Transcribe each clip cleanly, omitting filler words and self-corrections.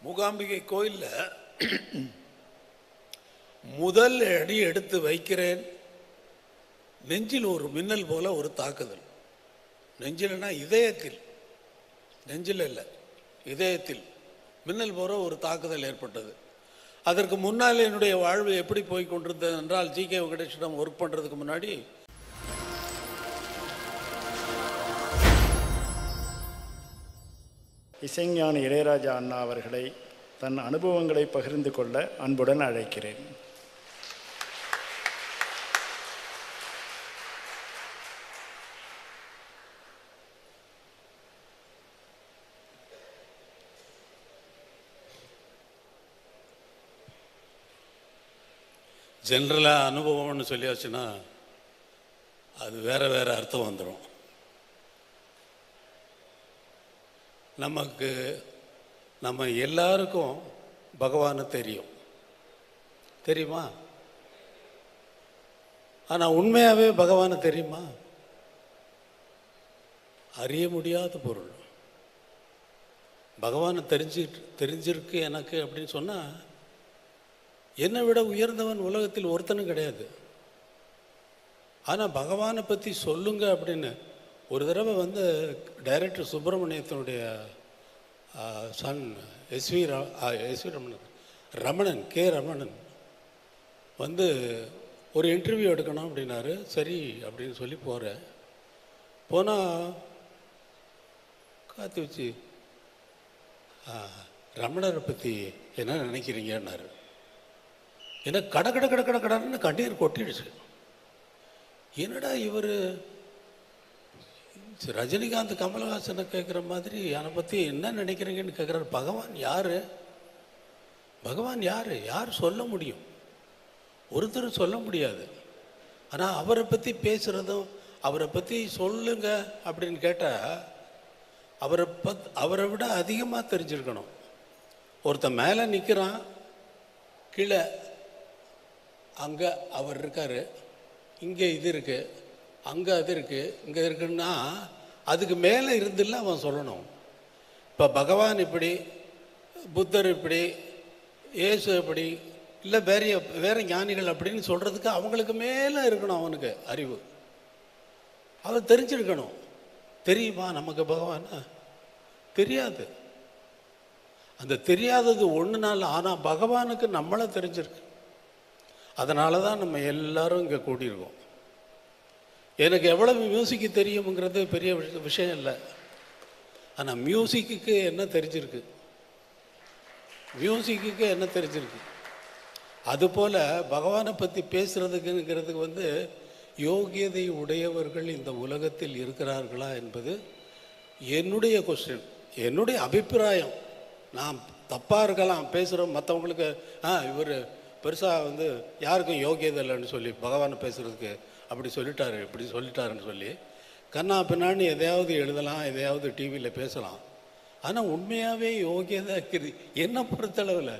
மூகாம்பிகை கோயிலில் முதல் அடி எடுத்து வைக்கிறேன், நெஞ்சில் ஒரு மின்னல் போல ஒரு தாக்குதல். நெஞ்சில்னா இதயத்தில், நெஞ்சில் இல்லை இதயத்தில் மின்னல் போல ஒரு தாக்குதல் ஏற்பட்டது. அதற்கு முன்னால் என்னுடைய வாழ்வு எப்படி போய் கொண்டிருந்தது என்றால், ஜி.கே. வெங்கடேஷிடம் ஒர்க் பண்ணுறதுக்கு முன்னாடி இசைஞானி இளையராஜா அண்ணா அவர்களை தன் அனுபவங்களை பகிர்ந்து கொள்ள அன்புடன் அழைக்கிறேன். ஜென்ரலாக அனுபவம்னு சொல்லியாச்சுன்னா அது வேறு வேறு அர்த்தம் வந்துடும். நம்ம எல்லாருக்கும் பகவானை தெரியுமா? ஆனால் உண்மையாகவே பகவானை தெரியுமா? அறிய முடியாத பொருள். பகவானை தெரிஞ்சிருக்கு எனக்கு அப்படின்னு சொன்னால், என்னை விட உயர்ந்தவன் உலகத்தில் ஒருத்தனும் கிடையாது. ஆனால் பகவானை பற்றி சொல்லுங்க அப்படின்னு ஒரு தடவை டைரக்டர் சுப்பிரமணியத்தினுடைய son SV Ramanan K Ramanan ஒரு இன்டர்வியூ எடுக்கணும் அப்படின்னாரு. சரி அப்படின்னு சொல்லி போனால் காத்து வச்சு, ரமணரை பற்றி என்ன நினைக்கிறீங்கன்னாரு. ஏன்னா கடன்னு கண்ணீர் கொட்டிடுச்சு. என்னடா இவர் ரஜினிகாந்த் கமலஹாசனை கேட்குற மாதிரி என்னை பற்றி என்ன நினைக்கிறீங்கன்னு கேட்குறாரு. பகவான் யார் சொல்ல முடியும்? ஒருத்தரும் சொல்ல முடியாது. ஆனால் அவரை பற்றி பேசுகிறதும், அவரை பற்றி சொல்லுங்க அப்படின்னு கேட்டால் அவரை விட அதிகமாக தெரிஞ்சிருக்கணும். ஒருத்தன் மேலே நிற்கிறான், கீழே அங்கே அவர் இருக்கார், இங்கே இது இருக்குது, அங்கே அது இருக்குது, இங்கே இருக்குன்னா அதுக்கு மேலே இருந்துல அவன் சொல்லணும். இப்போ பகவான் இப்படி, புத்தர் இப்படி, இயேசு இப்படி, இல்லை வேற ஞானிகள் அப்படின்னு சொல்கிறதுக்கு அவங்களுக்கு மேலே இருக்கணும் அவனுக்கு அறிவு. அவன் தெரிஞ்சிருக்கணும். தெரியுமா நமக்கு பகவான்? தெரியாது. அந்த தெரியாதது ஒன்று நாள். ஆனால் பகவானுக்கு நம்மளை தெரிஞ்சிருக்கு. அதனால தான் நம்ம எல்லாரும் இங்கே கூடியிருக்கோம். எனக்கு எவ்வளவு மியூசிக்கு தெரியுங்கிறது பெரிய விஷயம் இல்லை. ஆனால் மியூசிக்கு என்ன தெரிஞ்சிருக்கு, அதுபோல் பகவானை பற்றி பேசுகிறதுக்குங்கிறதுக்கு யோகியதை உடையவர்கள் இந்த உலகத்தில் இருக்கிறார்களா என்பது என்னுடைய கொஸ்டின், என்னுடைய அபிப்பிராயம். நான் தப்பாக இருக்கலாம், பேசுகிறோம் மற்றவங்களுக்கு இவர் பெருசாக யாருக்கும் யோகியதை இல்லைன்னு சொல்லி பகவானை பேசுகிறதுக்கு அப்படி சொல்லிட்டாரு இப்படி சொல்லிட்டாருன்னு சொல்லி கண்ணா பின்னான்னு எதையாவது எழுதலாம், எதையாவது டிவியில் பேசலாம். ஆனால் உண்மையாகவே யோகியதை இருக்குது என்னை பொறுத்தளவில்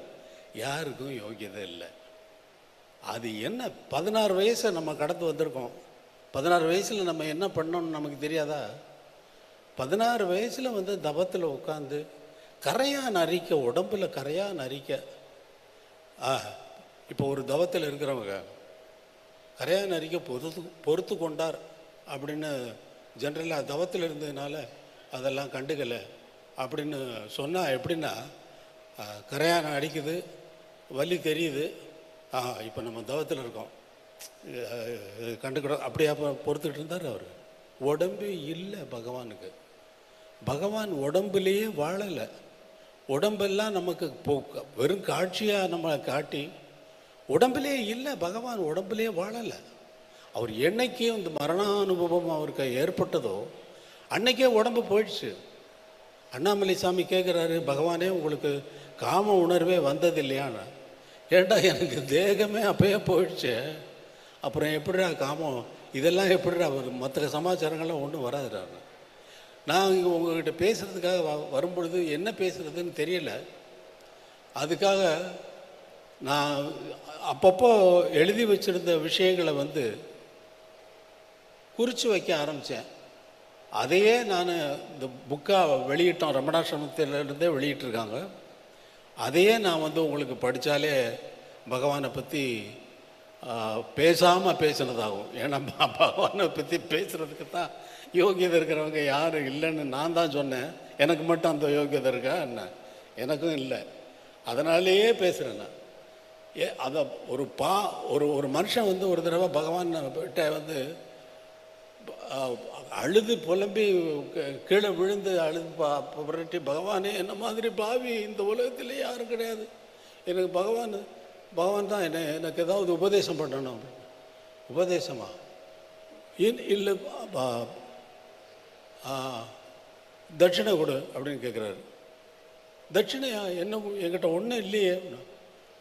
யாருக்கும் யோகியதை இல்லை. அது என்ன, 16 வயசை நம்ம கடந்து வந்திருக்கோம். 16 வயசில் நம்ம என்ன பண்ணோன்னு நமக்கு தெரியாதா? 16 வயசில் தபத்தில் உட்காந்து கரையான் அரிக்க, உடம்பில் கரையான் அரிக்க. இப்போ ஒரு தவத்தில் இருக்கிறவங்க கரையான் அரிக்க பொறுத்து கொண்டார் அப்படின்னு ஜென்ரலாக தவத்தில் இருந்ததுனால அதெல்லாம் கண்டுக்கலை அப்படின்னு சொன்னால் எப்படின்னா, கரையான் அடிக்குது, வலி தெரியுது, இப்போ நம்ம தவத்தில் இருக்கோம், கண்டுக்கிட அப்படியே பொறுத்துக்கிட்டு இருந்தார் அவர். உடம்பே இல்லை பகவானுக்கு. பகவான் உடம்புலேயே வாழலை. உடம்பெல்லாம் நமக்கு வெறும் காட்சியாக நம்ம காட்டி உடம்புலே இல்லை. பகவான் உடம்புலே வாழலை. அவர் என்னைக்கே மரணானுபவம் அவருக்கு ஏற்பட்டதோ அன்னைக்கே உடம்பு போயிடுச்சு. அண்ணாமலை சாமி கேட்குறாரு, பகவானே உங்களுக்கு காம உணர்வே வந்தது இல்லையான்னு. ஏண்டா எனக்கு தேகமே அப்பயே போயிடுச்சு, அப்புறம் எப்படிடா காமம், இதெல்லாம் எப்படிடா மற்ற சமாச்சாரங்கள்லாம் ஒன்றும் வராதுடான்னு. நான் இங்கே உங்கள்கிட்ட பேசுகிறதுக்காக வரும்பொழுது என்ன பேசுகிறதுன்னு தெரியல. அதுக்காக நான் அப்பப்போ எழுதி வச்சுருந்த விஷயங்களை குறித்து வைக்க ஆரம்பித்தேன். அதையே நான் இந்த புக்காக வெளியிட்டோம், ரமணாசிரமத்திலிருந்தே வெளியிட்டிருக்காங்க. அதையே நான் வந்து உங்களுக்கு படித்தாலே பகவானை பற்றி பேசாமல் பேசினதாகும். ஏன்னா பகவானை பற்றி பேசுகிறதுக்கு தான் யோகியதை இருக்கிறவங்க யாரும் இல்லைன்னு நான் தான் சொன்னேன். எனக்கு மட்டும் அந்த யோகியதை இருக்கா என்ன? எனக்கும் இல்லை. அதனாலேயே பேசுகிறேன் நான். அதை ஒரு மனுஷன் வந்து ஒரு தடவை பகவான் கிட்ட வந்து அழுது புலம்பி கீழே விழுந்து அழுது புரட்டி, பகவானே என்ன மாதிரி பாவி இந்த உலகத்திலே யாரும் கிடையாது, எனக்கு பகவான் தான் எனக்கு ஏதாவது உபதேசம் பண்ணணும். உபதேசமா? இல்லை, தட்சிணை கொடு அப்படின்னு கேட்குறாரு. தட்சிணையா? என்ன என்கிட்ட ஒன்றும் இல்லையே.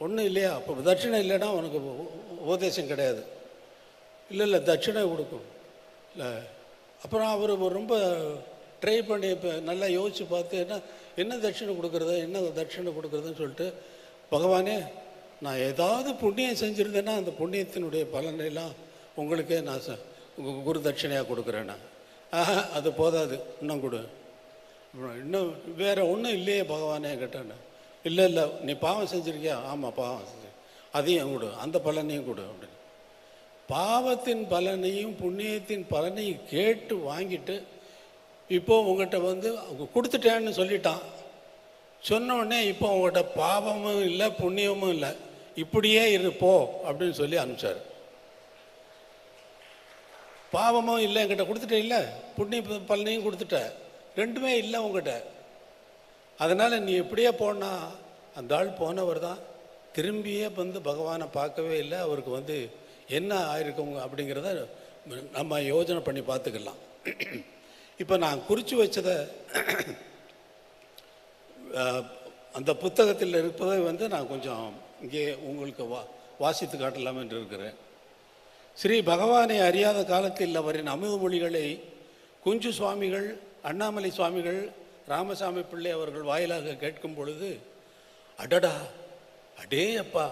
ஒன்றும் இல்லையா? அப்போ தட்சிணை இல்லைன்னா உனக்கு உபதேசம் கிடையாது. இல்லை தட்சிணை கொடுக்கும். இல்லை. அப்புறம் அவர் ரொம்ப ட்ரை பண்ணி இப்போ நல்லா யோசித்து பார்த்து என்ன தட்சிணை கொடுக்குறதுன்னு சொல்லிட்டு, பகவானே நான் ஏதாவது புண்ணியம் செஞ்சுருந்தேன்னா அந்த புண்ணியத்தினுடைய பலனையெல்லாம் உங்களுக்கே நான் குரு தட்சிணையாக கொடுக்குறேன்னா. அது போதாது, இன்னும் கொடு. இன்னும் வேறு ஒன்றும் இல்லையே பகவானே கேட்டேன்னு. இல்லை நீ பாவம் செஞ்சுருக்கியா? ஆமாம் பாவம் செஞ்சு, அதையும் கொடு, அந்த பலனையும் கொடு அப்படின்னு. பாவத்தின் பலனையும் புண்ணியத்தின் பலனையும் கேட்டு வாங்கிட்டு இப்போ உங்கள்கிட்ட வந்து கொடுத்துட்டேன்னு சொல்லிட்டான். சொன்னோடனே இப்போ உங்கள்கிட்ட பாவமும் இல்லை புண்ணியமும் இல்லை, இப்படியே இருப்போ அப்படின்னு சொல்லி அனுப்பிச்சார். பாவமும் இல்லை என்கிட்ட கொடுத்துட்டே, இல்லை புண்ணிய பலனையும் கொடுத்துட்ட, ரெண்டுமே இல்லை உங்கள்கிட்ட. அதனால் நீ எப்படியே போனால் அந்த ஆள் போனவர் தான் திரும்பியே வந்து பகவானை பார்க்கவே இல்லை. அவருக்கு வந்து என்ன ஆயிருக்குங்க அப்படிங்கிறத நம்ம யோஜனை பண்ணி பார்த்துக்கலாம். இப்போ நான் குறித்து வச்சதை அந்த புத்தகத்தில் இருப்பதை வந்து நான் கொஞ்சம் இங்கே உங்களுக்கு வாசித்து காட்டலாம் என்று இருக்கிறேன். ஸ்ரீ பகவானை அறியாத காலத்தில் அவரின் அமுத மொழிகளை குஞ்சு சுவாமிகள், அண்ணாமலை சுவாமிகள், ராமசாமி பிள்ளை அவர்கள் வாயிலாக கேட்கும் பொழுது, அடடா அடே அப்பா,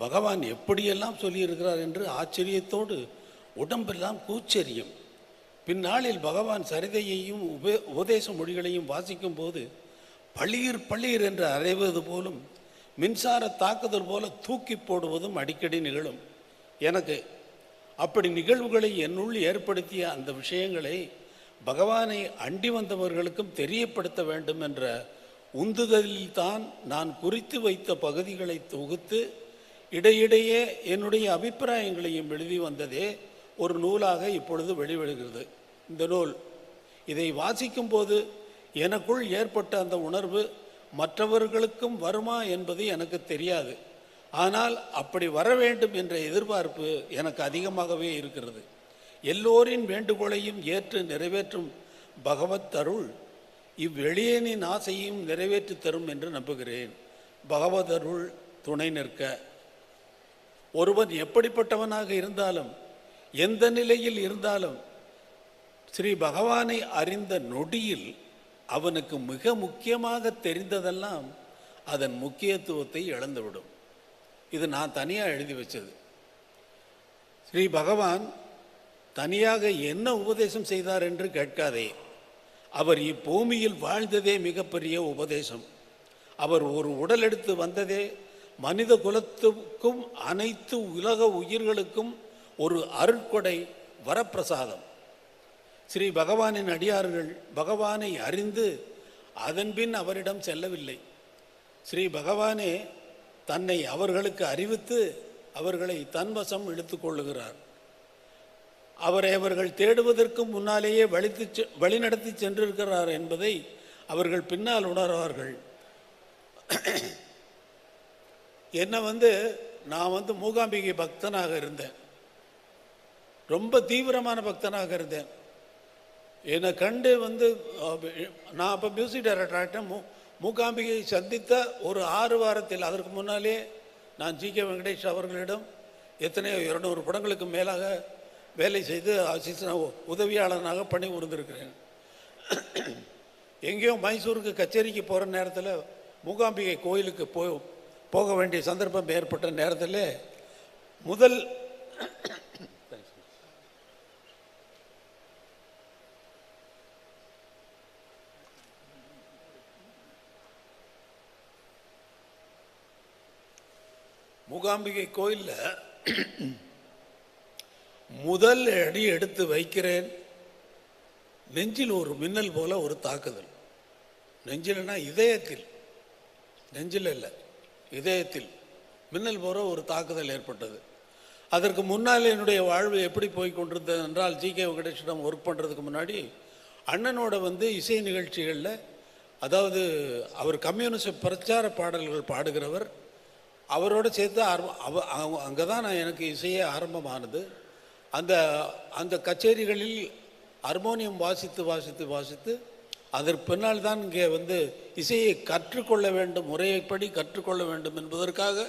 பகவான் எப்படியெல்லாம் சொல்லியிருக்கிறார் என்று ஆச்சரியத்தோடு உடம்பெல்லாம் கூச்சரியும். பின்னாளில் பகவான் சரிதையையும் உபதேச மொழிகளையும் வாசிக்கும் போது பளீர் என்று அறைவது போலும் மின்சார தாக்குதல் போல தூக்கி போடுவதும் அடிக்கடி நிகழும். எனக்கு அப்படி நிகழ்வுகளை என்னுள் ஏற்படுத்திய அந்த விஷயங்களை பகவானை அண்டி வந்தவர்களுக்கும் தெரியப்படுத்த வேண்டும் என்ற உந்துதலில்தான் நான் குறித்து வைத்த பகுதிகளை தொகுத்து இடையிடையே என்னுடைய அபிப்பிராயங்களையும் எழுதி வந்ததே ஒரு நூலாக இப்பொழுது வெளிவருகிறது. இந்த நூல், இதை வாசிக்கும் போது எனக்குள் ஏற்பட்ட அந்த உணர்வு மற்றவர்களுக்கும் வருமா என்பது எனக்கு தெரியாது. ஆனால் அப்படி வர வேண்டும் என்ற எதிர்பார்ப்பு எனக்கு அதிகமாகவே இருக்கிறது. எல்லோரின் வேண்டுகோளையும் ஏற்று நிறைவேற்றும் பகவத் அருள் இவ்வெளியனின் ஆசையும் நிறைவேற்றி தரும் என்று நம்புகிறேன். பகவத் அருள் துணை நிற்க. ஒருவன் எப்படிப்பட்டவனாக இருந்தாலும் எந்த நிலையில் இருந்தாலும் ஸ்ரீ பகவானை அறிந்த நொடியில் அவனுக்கு மிக முக்கியமாக தெரிந்ததெல்லாம் அதன் முக்கியத்துவத்தை இழந்துவிடும். இது நான் தனியாக எழுதி வச்சது. ஸ்ரீ பகவான் தனியாக என்ன உபதேசம் செய்தார் என்று கேட்காதே. அவர் இப்பூமியில் வாழ்ந்ததே மிகப்பெரிய உபதேசம். அவர் ஒரு உடல் எடுத்து வந்ததே மனித குலத்துக்கும் அனைத்து உலக உயிர்களுக்கும் ஒரு அருட்கொடை, வரப்பிரசாதம். ஸ்ரீ பகவானின் அடியார்கள் பகவானை அறிந்து அதன்பின் அவரிடம் செல்லவில்லை. ஸ்ரீ பகவானே தன்னை அவர்களுக்கு அறிவித்து அவர்களை தன்வசம் இழுத்து கொள்ளுகிறார். அவரை அவர்கள் தேடுவதற்கு முன்னாலேயே வழிநடத்தி சென்றிருக்கிறார் என்பதை அவர்கள் பின்னால் உணர்வார்கள். நான் மூகாம்பிகை பக்தனாக இருந்தேன், ரொம்ப தீவிரமான பக்தனாக இருந்தேன். என்னை கண்டு நான் அப்போ மியூசிக் டைரக்டர் ஆகிட்டேன். மூகாம்பிகை சந்தித்த ஒரு 6 வாரத்தில், அதற்கு முன்னாலே நான் ஜி.கே. வெங்கடேஷ் அவர்களிடம் எத்தனையோ 200 படங்களுக்கு மேலாக வேலை செய்து உதவியாளனாக பணி புரிந்திருக்கிறேன். எங்கேயோ மைசூருக்கு கச்சேரிக்கு போகிற நேரத்தில் மூகாம்பிகை கோயிலுக்கு போக வேண்டிய சந்தர்ப்பம் ஏற்பட்ட நேரத்தில் முதல் மூகாம்பிகை கோயிலில் முதல் அடி எடுத்து வைக்கிறேன், நெஞ்சில் ஒரு மின்னல் போல ஒரு தாக்குதல். நெஞ்சில்னா இதயத்தில், நெஞ்சில் இல்லை இதயத்தில் மின்னல் போல ஒரு தாக்குதல் ஏற்பட்டது. அதற்கு முன்னால் என்னுடைய வாழ்வு எப்படி போய் கொண்டிருந்தது என்றால், ஜி.கே. வெங்கடேஷிடம் ஒர்க் பண்ணுறதுக்கு முன்னாடி அண்ணனோட இசை நிகழ்ச்சிகளில், அதாவது அவர் கம்யூனிஸ்ட் பிரச்சார பாடல்கள் பாடுகிறவர், அவரோடு சேர்த்து அங்கே தான் நான் எனக்கு இசையே ஆரம்பமானது. அந்த அந்த கச்சேரிகளில் ஹார்மோனியம் வாசித்து வாசித்து வாசித்து அதற்கு பின்னால் தான் இங்கே இசையை கற்றுக்கொள்ள வேண்டும், முறைப்படி கற்றுக்கொள்ள வேண்டும் என்பதற்காக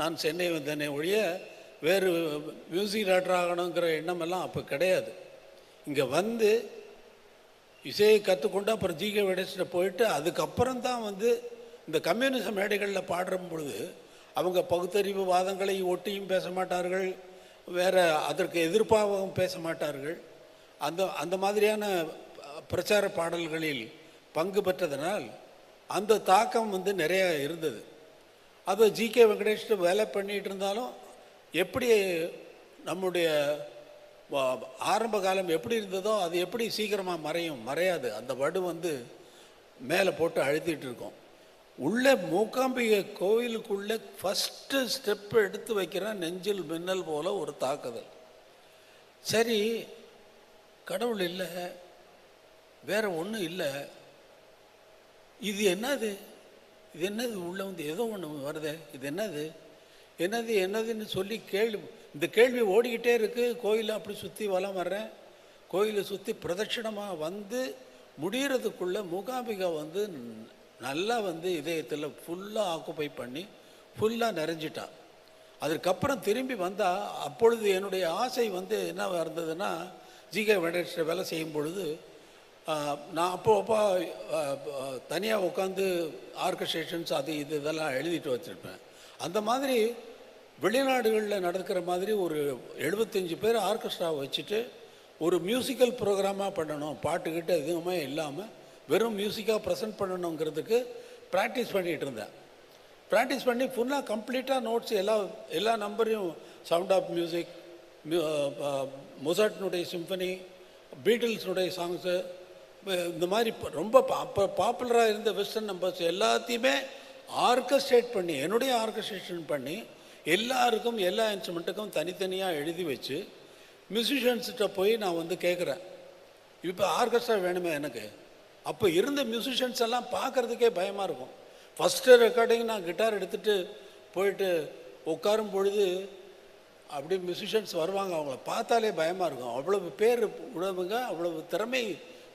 நான் சென்னை வந்தேனே ஒழிய வேறு மியூசிக் டைரக்டர் ஆகணுங்கிற எண்ணமெல்லாம் அப்போ கிடையாது. இங்கே இசையை கற்றுக்கொண்டு அப்புறம் ஜி.கே. வெங்கடேஷிட்ட போயிட்டு அதுக்கப்புறம் தான் இந்த கம்யூனிசம் மேடைகளில் பாடுற பொழுது அவங்க பகுத்தறிவு வாதங்களை ஒட்டியும் பேச மாட்டார்கள், வேறு அதற்கு எதிர்ப்பாகவும் பேச மாட்டார்கள். அந்த மாதிரியான பிரச்சார பாடல்களில் பங்கு பெற்றதனால் அந்த தாக்கம் நிறைய இருந்தது. அது ஜி.கே. வெங்கடேஷ்ட வேலை பண்ணிகிட்டு இருந்தாலும் எப்படி நம்முடைய ஆரம்ப காலம் எப்படி இருந்ததோ அது எப்படி சீக்கிரமாக மறையாது. அந்த வடு மேலே போட்டு அழுத்திட்டு இருக்கோம். உள்ளே மூகாம்பிகை கோயிலுக்குள்ளே ஃபஸ்ட்டு ஸ்டெப் எடுத்து வைக்கிறேன், நெஞ்சில் மின்னல் போல ஒரு தாக்குதல். சரி, கடவுள் இல்லை, வேற ஒன்றும் இல்லை, இது என்னது, இது என்னது, உள்ளே ஏதோ ஒன்று வருதே, இது என்னது என்னது என்னதுன்னு சொல்லி இந்த கேள்வி ஓடிக்கிட்டே இருக்குது. கோயிலை அப்படி சுற்றி வலம் வர்றேன், கோயிலை சுற்றி பிரதட்சிணமாக முடிகிறதுக்குள்ளே மூகாம்பிகை நல்லா இதயத்தில் ஃபுல்லாக ஆக்குப்பை பண்ணி ஃபுல்லாக நிறைஞ்சிட்டான். அதுக்கப்புறம் திரும்பி வந்தால் அப்பொழுது என்னுடைய ஆசை என்ன இருந்ததுன்னா, ஜி.கே. வெங்கடேஷ் வேலை செய்யும் பொழுது நான் அப்போ தனியாக உட்காந்து ஆர்கஸ்ட்ரேஷன்ஸ் அது இதெல்லாம் எழுதிட்டு வச்சுருப்பேன். அந்த மாதிரி வெளிநாடுகளில் நடக்கிற மாதிரி ஒரு 75 பேர் ஆர்கெஸ்ட்ராவை வச்சுட்டு ஒரு மியூசிக்கல் ப்ரோக்ராமாக பண்ணணும், பாட்டுக்கிட்ட எதுவுமே இல்லாமல் வெறும் மியூசிக்காக ப்ரெசென்ட் பண்ணணுங்கிறதுக்கு ப்ராக்டிஸ் பண்ணிகிட்டு இருந்தேன். ப்ராக்டிஸ் பண்ணி ஃபுல்லாக கம்ப்ளீட்டாக நோட்ஸ் எல்லா நம்பரையும், சவுண்ட் ஆஃப் மியூசிக், மொசார்ட்னுடைய சிம்பனி, பீட்டில்ஸுடைய சாங்ஸு, இந்த மாதிரி ரொம்ப அப்போ பாப்புலராக இருந்த வெஸ்டர்ன் நம்பர்ஸ் எல்லாத்தையுமே ஆர்கஸ்ட்ரேட் பண்ணி, என்னுடைய ஆர்கஸ்ட்ரேஷன் பண்ணி எல்லாருக்கும் எல்லா இன்ஸ்ட்ருமெண்ட்டுக்கும் தனித்தனியாக எழுதி வச்சு மியூசிஷியன்ஸ்கிட்ட போய் நான் கேட்குறேன், இப்போ ஆர்கெஸ்ட்ரா வேணுமே எனக்கு. அப்போ இருந்த மியூசிஷியன்ஸ் எல்லாம் பார்க்குறதுக்கே பயமாக இருக்கும். ஃபஸ்ட்டு ரெக்கார்டிங் நான் கிட்டார் எடுத்துகிட்டு போயிட்டு உட்காரும் பொழுது அப்படியே மியூசிஷியன்ஸ் வருவாங்க, அவங்கள பார்த்தாலே பயமாக இருக்கும். அவ்வளவு பேர் உழவுங்க, அவ்வளவு திறமை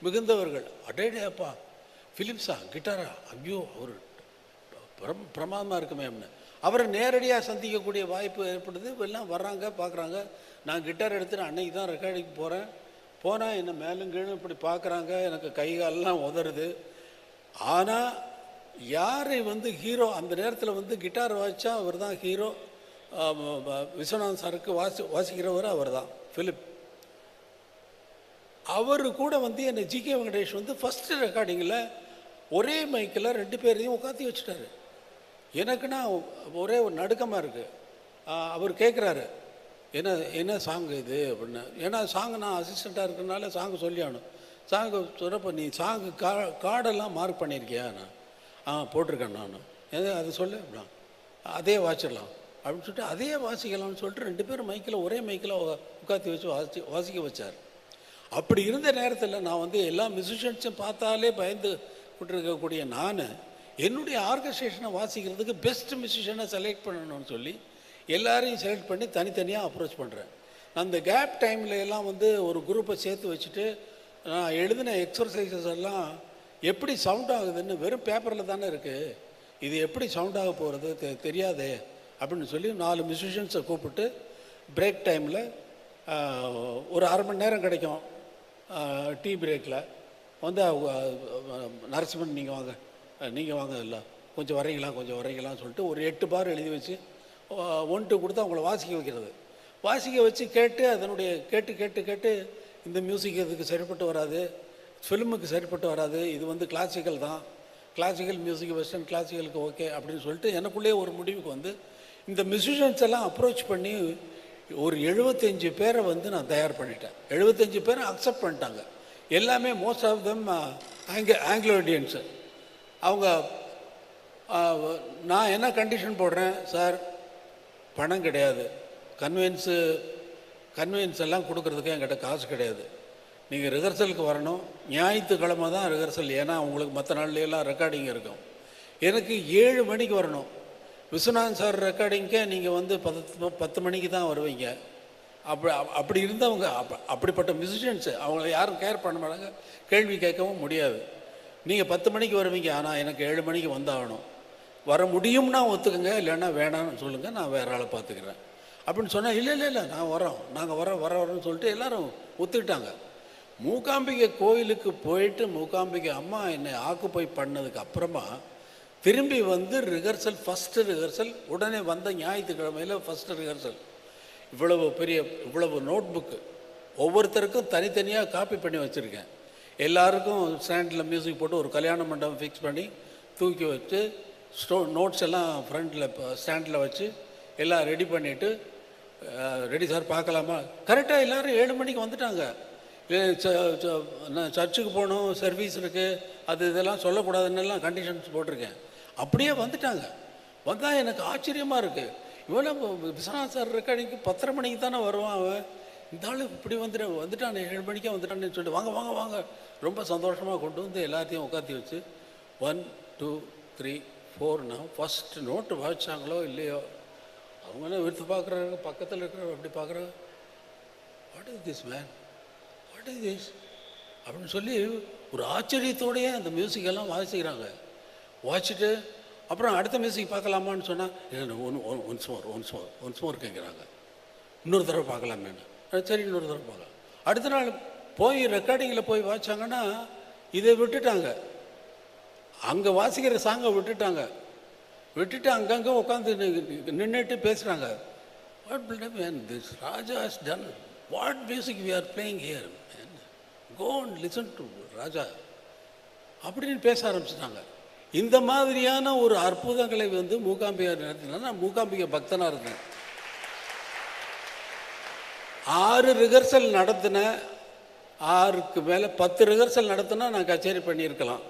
மிகுந்தவர்கள். அடேடேப்பா, ஃபிலிப்ஸா கிட்டாரா, ஐயோ அவர் பிரமாதமாக இருக்குமே அப்படின்னு அவரை நேரடியாக சந்திக்கக்கூடிய வாய்ப்பு ஏற்படுது. எல்லாம் வர்றாங்க, பார்க்குறாங்க. நான் கிட்டார் எடுத்துட்டு அன்னைக்கு தான் ரெக்கார்டிங் போனால் என்னை மேலும் கீழும் இப்படி பார்க்குறாங்க, எனக்கு கை காலெல்லாம் உதறுது. ஆனால் யாரை ஹீரோ அந்த நேரத்தில் கிட்டார் வாசித்தா அவர் தான் ஹீரோ. விஸ்வநாதன் சாருக்கு வாசிக்கிறவர் அவர் தான், ஃபிலிப். அவர் கூட என்னை ஜி.கே. வெங்கடேஷ் ஃபஸ்ட்டு ரெக்கார்டிங்கில் ஒரே மைக்கில் 2 பேரையும் உட்காந்து வச்சுட்டாரு. எனக்குன்னா ஒரே ஒரு நடுக்கமாக இருக்குது. அவர் கேட்குறாரு, என்ன சாங் இது அப்படின்னு. ஏன்னா சாங்கு நான் அசிஸ்டண்ட்டாக இருக்கிறதுனால சாங்கு சொல்லி ஆகணும். சாங்கு சொல்கிறப்போ நீ சாங்கு கார்டெல்லாம் மார்க் பண்ணியிருக்கியா? நான் போட்டிருக்கேன் நான். அது சொல்லு அப்படின்னா அதே வாசிடலாம் அப்படின்னு சொல்லிட்டு அதே வாசிக்கலாம்னு சொல்லிட்டு 2 பேரும் மைக்கில் ஒரே மைக்கில் உட்காந்து வச்சு வாசிக்க வச்சார். அப்படி இருந்த நேரத்தில் நான் எல்லா மியூசிஷியன்ஸும் பார்த்தாலே பயந்து கொண்டிருக்கக்கூடிய நான் என்னுடைய ஆர்கஸ்ட்ரேஷனை வாசிக்கிறதுக்கு பெஸ்ட் மியூசிஷியனை செலக்ட் பண்ணணும்னு சொல்லி எல்லாரையும் செலக்ட் பண்ணி தனித்தனியாக அப்ரோச் பண்ணுறேன். அந்த கேப் டைமில் எல்லாம் ஒரு குரூப்பை சேர்த்து வச்சுட்டு நான் எழுதின எக்ஸசைசஸ் எல்லாம் எப்படி சவுண்ட் ஆகுதுன்னு வெறும் பேப்பரில் தானே இருக்குது, இது எப்படி சவுண்ட் ஆக போகிறது தெரியாதே அப்படின்னு சொல்லி 4 மியூசிஷியன்ஸை கூப்பிட்டு பிரேக் டைமில் ஒரு அரை மணி நேரம் கிடைக்கும் டீ பிரேக்கில் நரசிம்மன் நீங்கள் வாங்க இல்லை கொஞ்சம் வரைங்களான்னு சொல்லிட்டு ஒரு 8 பார் எழுதி வச்சு 1-2 கொடுத்து அவங்கள வாசிக்க வச்சு கேட்டு அதனுடைய கேட்டு இந்த மியூசிக் இதுக்கு சரிப்பட்டு வராது, ஃபிலிமுக்கு சரிப்பட்டு வராது, இது கிளாசிக்கல் தான், கிளாசிக்கல் மியூசிக் வெஸ்டர்ன் கிளாசிக்கலுக்கு ஓகே அப்படின்னு சொல்லிட்டு எனக்குள்ளேயே ஒரு முடிவுக்கு இந்த மியூசிஷியன்ஸ் எல்லாம் அப்ரோச் பண்ணி ஒரு 75 பேரை வந்து நான் தயார் பண்ணிட்டேன். 75 பேரை அக்செப்ட் பண்ணிட்டாங்க. எல்லாமே most of them Anglo Indians. அவங்க நான் என்ன கண்டிஷன் போடுறேன், சார் பணம் கிடையாது, கன்வென்ஸ் எல்லாம் கொடுக்கறதுக்கு என்கிட்ட காசு கிடையாது, நீங்கள் ரிஹர்சலுக்கு வரணும், ஞாயிற்றுக்கிழமை தான் ரிஹர்சல், ஏன்னா உங்களுக்கு மற்ற நாள்லையெல்லாம் ரெக்கார்டிங் இருக்கும். எனக்கு 7 மணிக்கு வரணும். விஸ்வநாதன் சார் ரெக்கார்டிங்கே நீங்கள் வந்து 10 மணிக்கு தான் வருவீங்க. அப்படி இருந்தவங்க, அப்படிப்பட்ட மியூசிஷியன்ஸு, அவங்கள யாரும் கேர் பண்ண மாட்டாங்க, கேள்வி கேட்கவும் முடியாது. நீங்கள் 10 மணிக்கு வருவீங்க, ஆனால் எனக்கு 7 மணிக்கு வந்தாகணும். வர முடியும்னா ஒத்துக்குங்க, இல்லைன்னா வேணாம்னு சொல்லுங்கள், நான் வேறு ஆளை பார்த்துக்கிறேன் அப்படின்னு சொன்னால், இல்லை நாங்கள் வரோன்னு சொல்லிட்டு எல்லோரும் ஒத்துக்கிட்டாங்க. மூகாம்பிகை கோயிலுக்கு போயிட்டு மூகாம்பிகை அம்மா என்னை ஆக்குப்பை பண்ணதுக்கு அப்புறமா திரும்பி வந்து ஃபஸ்ட்டு ரிஹர்சல் உடனே வந்த ஞாயிற்றுக்கிழமையில் ஃபஸ்ட்டு ரிஹர்சல். இவ்வளவு நோட் புக்கு ஒவ்வொருத்தருக்கும் தனித்தனியாக காப்பி பண்ணி வச்சுருக்கேன். எல்லாருக்கும் ஸ்டாண்டில் மியூசிக் போட்டு ஒரு கல்யாண மண்டபம் ஃபிக்ஸ் பண்ணி தூக்கி வச்சு நோட்ஸ் எல்லாம் ஃப்ரண்டில் ஸ்டாண்டில் வச்சு எல்லாம் ரெடி பண்ணிவிட்டு, ரெடி சார் பார்க்கலாமா, கரெக்டாக எல்லோரும் 7 மணிக்கு வந்துட்டாங்க. நான் சர்ச்சுக்கு போகணும், சர்வீஸ் இருக்குது, இதெல்லாம் சொல்லக்கூடாதுன்னெல்லாம் கண்டிஷன்ஸ் போட்டிருக்கேன். அப்படியே வந்துட்டாங்க. வந்தால் எனக்கு ஆச்சரியமாக இருக்குது. இவ்வளோ விஸ்வநாத் சார் ரெக்கார்டிங்க்கு 10:30 மணிக்கு தானே வருவான் அவன், இந்த ஆள் இப்படி வந்துட்டானே 7 மணிக்கே வந்துட்டானேன்னு சொல்லிட்டு வாங்க ரொம்ப சந்தோஷமாக கொண்டு வந்து எல்லாத்தையும் உட்காத்தி வச்சு 1 2 3 4 ஃபஸ்ட்டு நோட்டு வாய்ச்சாங்களோ இல்லையோ, அவங்களாம் எடுத்து பார்க்குறாங்க, பக்கத்தில் இருக்கிற அப்படி பார்க்குறாங்க, what is this man, what is this அப்படின்னு சொல்லி ஒரு ஆச்சரியத்தோடையே அந்த மியூசிக்கெல்லாம் வாசிக்கிறாங்க. வாசிச்சுட்டு அப்புறம் அடுத்த மியூசிக் பார்க்கலாமான்னு சொன்னால் ஒன்ஸ் மோர் கேட்குறாங்க. இன்னொரு தடவை பார்க்கலாமேன்னு, சரி இன்னொரு தடவை பார்க்கலாம். அடுத்த நாள் போய் ரெக்கார்டிங்கில் போய் வாசிச்சாங்கன்னா இதை விட்டுட்டாங்க, அங்கே வாசிக்கிற சாங்கை விட்டுட்டு அங்கங்கே உட்காந்து நின்றுட்டு பேசுகிறாங்க. What man this Raja has done, what music we are playing here, go and listen to Raja அப்படின்னு பேச ஆரம்பிச்சிட்டாங்க. இந்த மாதிரியான ஒரு அற்புதங்களை வந்து மூகாம்பிகை நடத்தினா, நான் மூகாம்பிகை பக்தனாக இருந்தேன். 6 ரிஹர்சல் நடத்தினேன், 6க்கு மேலே 10 ரிஹர்சல் நடத்தினா நான் கச்சேரி பண்ணியிருக்கலாம்,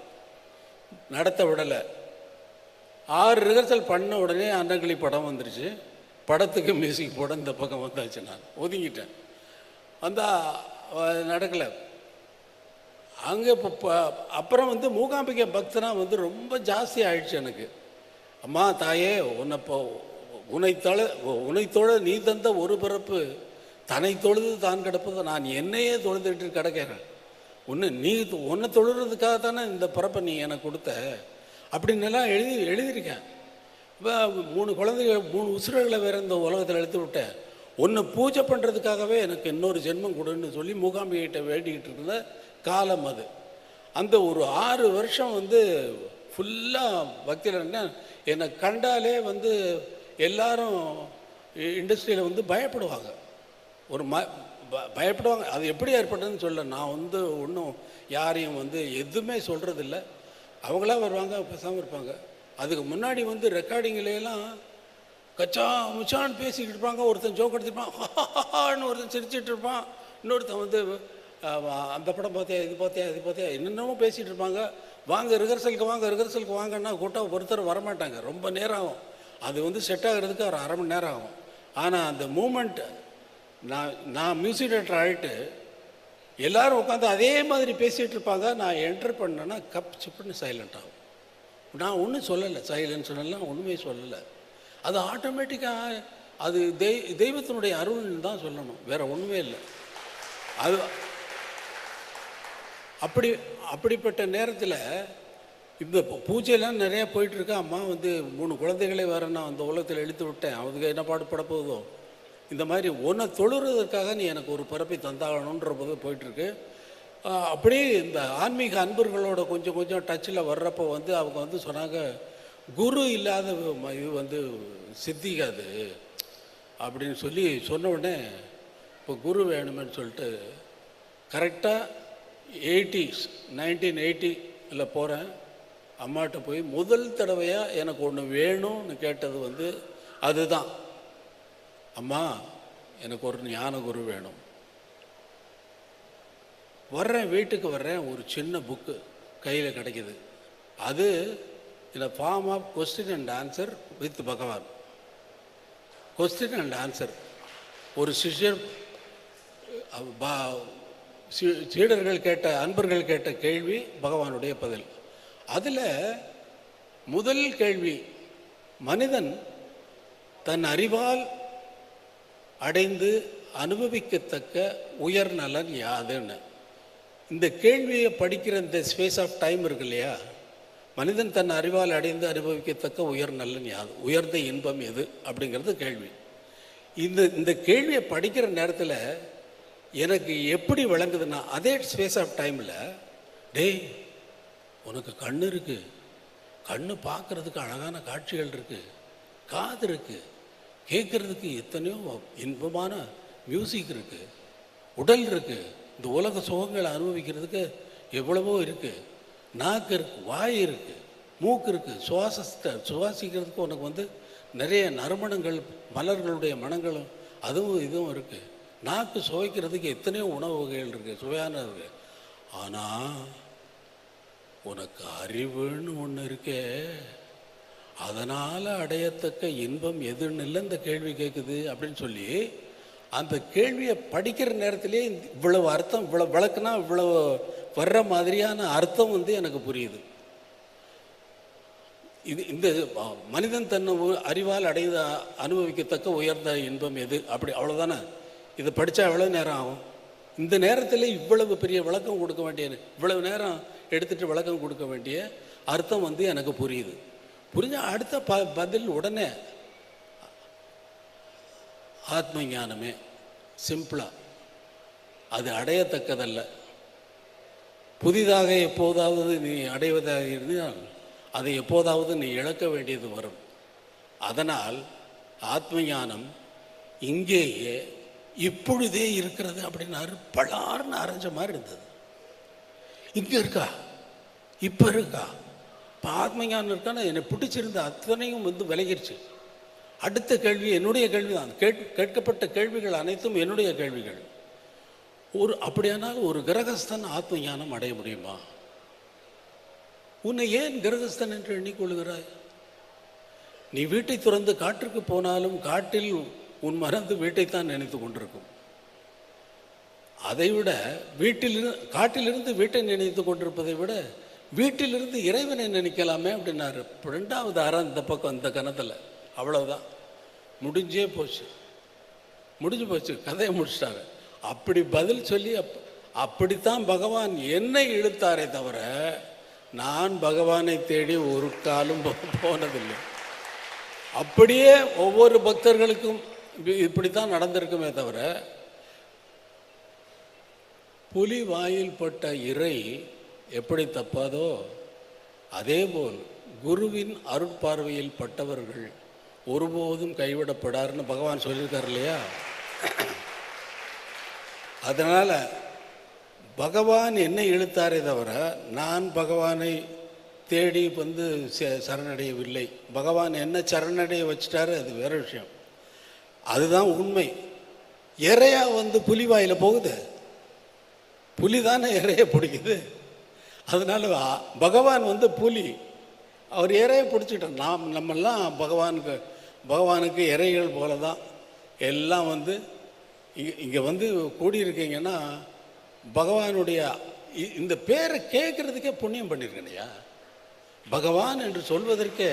நடத்த விடலை. 6 ரிஹர்சல் பண்ண உடனே அன்னக்கிளி படம் வந்துருச்சு. படத்துக்கு மியூசிக் போட இந்த பக்கம் வந்தாச்சு, நான் ஒதுங்கிட்டேன். வந்தால் நடக்கலை. அங்கே இப்போ அப்புறம் வந்து மூகாம்பிகை பக்தனா வந்து ரொம்ப ஜாஸ்தி ஆயிடுச்சு எனக்கு. அம்மா தாயே, உனைத்தோழ நீ தந்த ஒரு பிறப்பு தன்னை தொழுது தான் கிடப்பது, நான் என்னையே தொழுதுட்டு கிடக்கிறேன், உன்னை தொழுறதுக்காக தானே இந்த பிறப்பை நீ எனக்கு கொடுத்த அப்படின்னெல்லாம் எழுதியிருக்கேன். இப்போ 3 குழந்தைகள் 3 உசுரர்களை வேறு இந்த உலகத்தில் எடுத்து விட்டேன், ஒன்று பூஜை பண்ணுறதுக்காகவே எனக்கு இன்னொரு ஜென்மம் கொடுன்னு சொல்லி மூகாம்பிகிட்ட வேண்டிக்கிட்டு இருந்த காலம் அது. அந்த ஒரு 6 வருஷம் வந்து ஃபுல்லாக பக்தியில் என்னை கண்டாலே வந்து எல்லாரும் இண்டஸ்ட்ரியில் வந்து பயப்படுவாங்க, பயப்படுவாங்க. அது எப்படி ஏற்பட்டதுன்னு சொல்ல, நான் வந்து ஒன்றும் யாரையும் வந்து எதுவுமே சொல்கிறதில்ல, அவங்களாம் வருவாங்க பேசாமல் இருப்பாங்க. அதுக்கு முன்னாடி வந்து ரெக்கார்டிங்லாம் கச்சா முச்சான்னு பேசிக்கிட்டு இருப்பாங்க. ஒருத்தன் ஜோக் எடுத்துருப்பான், ஒருத்தன் சிரிச்சிட்டு இருப்பான், இன்னொருத்தன் வந்து அந்த படம் பார்த்தியா இது பார்த்தியா என்னென்னமோ பேசிகிட்டு இருப்பாங்க. வாங்க ரிஹர்சலுக்கு வாங்கன்னா கூட்டம் ஒருத்தர் வரமாட்டாங்க, ரொம்ப நேரம் ஆகும். அது வந்து செட் ஆகிறதுக்கு ஒரு 1/2 மணி நேரம் ஆகும். ஆனால் அந்த மூமெண்ட் நான் மியூசிக் டைரக்டர் ஆகிட்டு எல்லோரும் உட்காந்து அதே மாதிரி பேசிகிட்டு இருப்பாங்க. நான் என்டர் பண்ணேன்னா கப் சிப்புன்னு சைலண்ட் ஆகும். நான் ஒன்றும் சொல்லலை, சைலன்ட் சொல்லலாம், ஒன்றுமே சொல்லலை. அது ஆட்டோமேட்டிக்காக அது தெய்வத்தினுடைய அருள்னு தான் சொல்லணும், வேறு ஒன்றுமே இல்லை. அது அப்படிப்பட்ட நேரத்தில் இந்த பூஜையெல்லாம் நிறையா போயிட்டுருக்கு. அம்மா வந்து 3 குழந்தைகளே வேறு நான் அந்த உலகத்தில் இழுத்து விட்டேன், அதுக்கு என்ன பாடுபட போகுதோ, இந்த மாதிரி ஒன்றை தொழுறதுக்காக நீ எனக்கு ஒரு பிறப்பை தந்தாகணுன்ற போது போயிட்டுருக்கு. அப்படியே இந்த ஆன்மீக அன்பர்களோட கொஞ்சம் டச்சில் வர்றப்போ வந்து அவங்க வந்து சொன்னாங்க, குரு இல்லாத இது வந்து சித்திக்காது அப்படின்னு சொன்ன உடனே இப்போ குரு வேணுமென்னு சொல்லிட்டு கரெக்டாக 1980 போகிறேன். அம்மாட்ட போய் முதல் தடவையாக எனக்கு ஒன்று வேணும்னு கேட்டது வந்து அதுதான், அம்மா எனக்கு ஒரு ஞான குரு வேணும். வர்றேன், வீட்டுக்கு வர்றேன், ஒரு சின்ன புக்கு கையில் கிடைக்கிது. அது இந்த form of question and answer with Bhagavan. Question and answer. ஒரு சிஷ்யர் சீடர்கள் கேட்ட, அன்பர்கள் கேட்ட கேள்வி, பகவானுடைய பதில். அதில் முதல் கேள்வி, மனிதன் தன் அறிவால் அடைந்து அனுபவிக்கத்தக்க உயர் நலன் யாதுன்னு. இந்த கேள்வியை படிக்கிற இந்த ஸ்பேஸ் ஆஃப் டைம் இருக்கு இல்லையா, மனிதன் தன் அறிவால் அடைந்து அனுபவிக்கத்தக்க உயர் நலன் யாது, உயர்ந்த இன்பம் எது அப்படிங்கிறது கேள்வி. இந்த கேள்வியை படிக்கிற நேரத்தில் எனக்கு எப்படி விளங்குதுன்னா, அதே ஸ்பேஸ் ஆஃப் டைமில், டேய் உனக்கு கண் இருக்குது, கண்ணு பார்க்குறதுக்கு அழகான காட்சிகள் இருக்குது, காது இருக்குது, கேட்குறதுக்கு எத்தனையோ இன்பமான மியூசிக் இருக்குது, உடல் இருக்குது, இந்த உலக சுகங்களை அனுபவிக்கிறதுக்கு எவ்வளவோ இருக்குது, நாக்கு இருக்குது, வாய் இருக்குது, மூக்கு இருக்குது, சுவாசிக்கிறதுக்கு உனக்கு நிறைய நறுமணங்கள், மலர்களுடைய மனங்களும் அதுவும் இதுவும் இருக்குது, நாக்கு சுவைக்கிறதுக்கு எத்தனையோ உணவு வகைகள் இருக்குது, சுவையான இருக்குது. ஆனால் உனக்கு அறிவுன்னு ஒன்று இருக்கே, அதனால் அடையத்தக்க இன்பம் எதுன்னு இல்லை இந்த கேள்வி கேட்குது அப்படின்னு சொல்லி, அந்த கேள்வியை படிக்கிற நேரத்திலே இவ்வளவு அர்த்தம், இவ்வளோ விளக்குனா இவ்வளோ வர்ற மாதிரியான அர்த்தம் எனக்கு புரியுது. இந்த மனிதன் தன்னை அறிவால் அடைந்து அனுபவிக்கத்தக்க உயர்ந்த இன்பம் எது அப்படி, அவ்வளோதானே. இதை படித்தா எவ்வளோ நேரம் ஆகும்? இந்த நேரத்தில் இவ்வளவு பெரிய விளக்கம் கொடுக்க வேண்டிய, இவ்வளவு நேரம் எடுத்துகிட்டு விளக்கம் கொடுக்க வேண்டிய அர்த்தம் எனக்கு புரியுது. புரிஞ்ச அடுத்த பதில் உடனே ஆத்ம ஞானமே, சிம்பிளாக. அது அடையத்தக்கதல்ல. புதிதாக எப்போதாவது நீ அடைவதாக இருந்தால் அதை எப்போதாவது நீ இழக்க வேண்டியது வரும். அதனால் ஆத்ம ஞானம் இங்கேயே இப்பொழுதே இருக்கிறது அப்படின்னாரு. பலார்னு அரைஞ்ச மாதிரி இருந்தது. இங்கே இருக்கா, இப்போ இருக்கா, இப்போ ஆத்ம ஞானம் இருக்கான்னு என்னை பிடிச்சிருந்த அத்தனையும் விலகிருச்சு. அடுத்த கேள்வி என்னுடைய கேள்வி தான். கேட்கப்பட்ட கேள்விகள் அனைத்தும் என்னுடைய கேள்விகள். அப்படியானால் ஒரு கிரகஸ்தன் ஆத்ம ஞானம் அடைய முடியுமா? உன்னை ஏன் கிரகஸ்தன் என்று எண்ணிக்கொள்கிறாய்? நீ வீட்டை துறந்து காற்றுக்கு போனாலும் காட்டில் உன் மறந்து வீட்டைத்தான் நினைத்து கொண்டிருக்கும். அதைவிட காட்டிலிருந்து வீட்டை நினைத்து கொண்டிருப்பதை விட வீட்டிலிருந்து இறைவனை நினைக்கலாமே அப்படின்னாரு. ரெண்டாவது அறம் இந்த பக்கம், இந்த கணத்தில். அவ்வளவுதான், முடிஞ்சு போச்சு, கதையை முடிச்சிட்டாரு. அப்படி பதில் சொல்லி அப்படித்தான் பகவான் என்னை இழுத்தாரே தவிர நான் பகவானை தேடி ஒரு காலும் போனதில்லை. அப்படியே ஒவ்வொரு பக்தர்களுக்கும் இப்படித்தான் நடந்திருக்குமே தவிர, புலி வாயில் பட்ட இறை எப்படி தப்பாதோ அதேபோல் குருவின் அருட்பார்வையில் பட்டவர்கள் ஒருபோதும் கைவிடப்படாருன்னு பகவான் சொல்லியிருக்கார் இல்லையா? அதனால் பகவான் என்னை இழுத்தாரே தவிர நான் பகவானை தேடி சரணடையவில்லை. பகவான் என்ன சரணடைய வச்சுட்டாரு, அது வேற விஷயம். அதுதான் உண்மை. இறையா புலிவாயில் போகுது, புலி தானே இறைய பிடிக்குது. அதனால பகவான் புலி, அவர் இறைய பிடிச்சிட்டார். நம்மெல்லாம் பகவானுக்கு இறைகள் போல தான் எல்லாம் இங்கே கூடியிருக்கீங்கன்னா பகவானுடைய இந்த பேரை கேட்குறதுக்கே புண்ணியம் பண்ணியிருக்கணையா? பகவான் என்று சொல்வதற்கே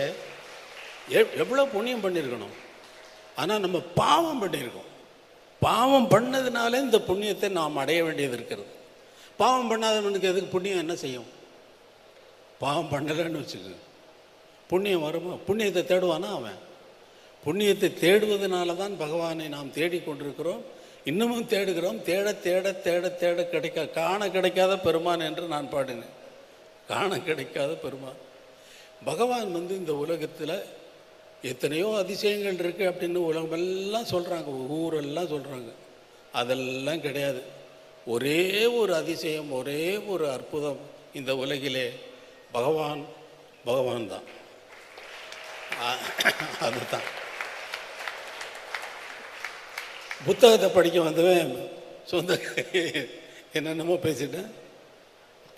எவ்வளோ புண்ணியம் பண்ணியிருக்கணும். ஆனால் நம்ம பாவம் பண்ணியிருக்கோம். பாவம் பண்ணதுனாலே இந்த புண்ணியத்தை நாம் அடைய வேண்டியது இருக்கிறது. பாவம் பண்ணாதவனுக்கு எதுக்கு புண்ணியம் என்ன செய்யும்? பாவம் பண்ணலைன்னு வச்சுக்க, புண்ணியம் வருமா? புண்ணியத்தை தேடுவானா அவன்? புண்ணியத்தை தேடுவதனால தான் பகவானை நாம் தேடிக்கொண்டிருக்கிறோம், இன்னமும் தேடுகிறோம். தேட தேட தேட தேட காண கிடைக்காத பெருமான் என்று நான் பாடினேன். காண கிடைக்காத பெருமான் பகவான் இந்த உலகத்தில் எத்தனையோ அதிசயங்கள் இருக்குது அப்படின்னு உலகமெல்லாம் சொல்கிறாங்க, ஊரெல்லாம் சொல்கிறாங்க. அதெல்லாம் கிடையாது. ஒரே ஒரு அதிசயம், ஒரே ஒரு அற்புதம் இந்த உலகிலே பகவான் தான். அதுதான் புத்தகத்தை படிக்க வந்தவன் சொந்த என்னென்னமோ பேசிட்டேன்.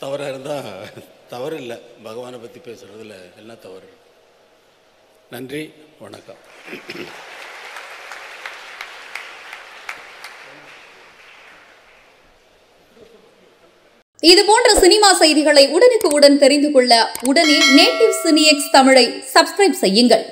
தவறாக இருந்தால் தவறு இல்லை, பகவானை பற்றி பேசுகிறதுல என்ன தவறு. நன்றி, வணக்கம். இது போன்ற சினிமா செய்திகளை உடனுக்குடன் தெரிந்து கொள்ள உடனே நேட்டிவ் சினிஎக்ஸ் தமிழை சப்ஸ்கிரைப் செய்யுங்கள்.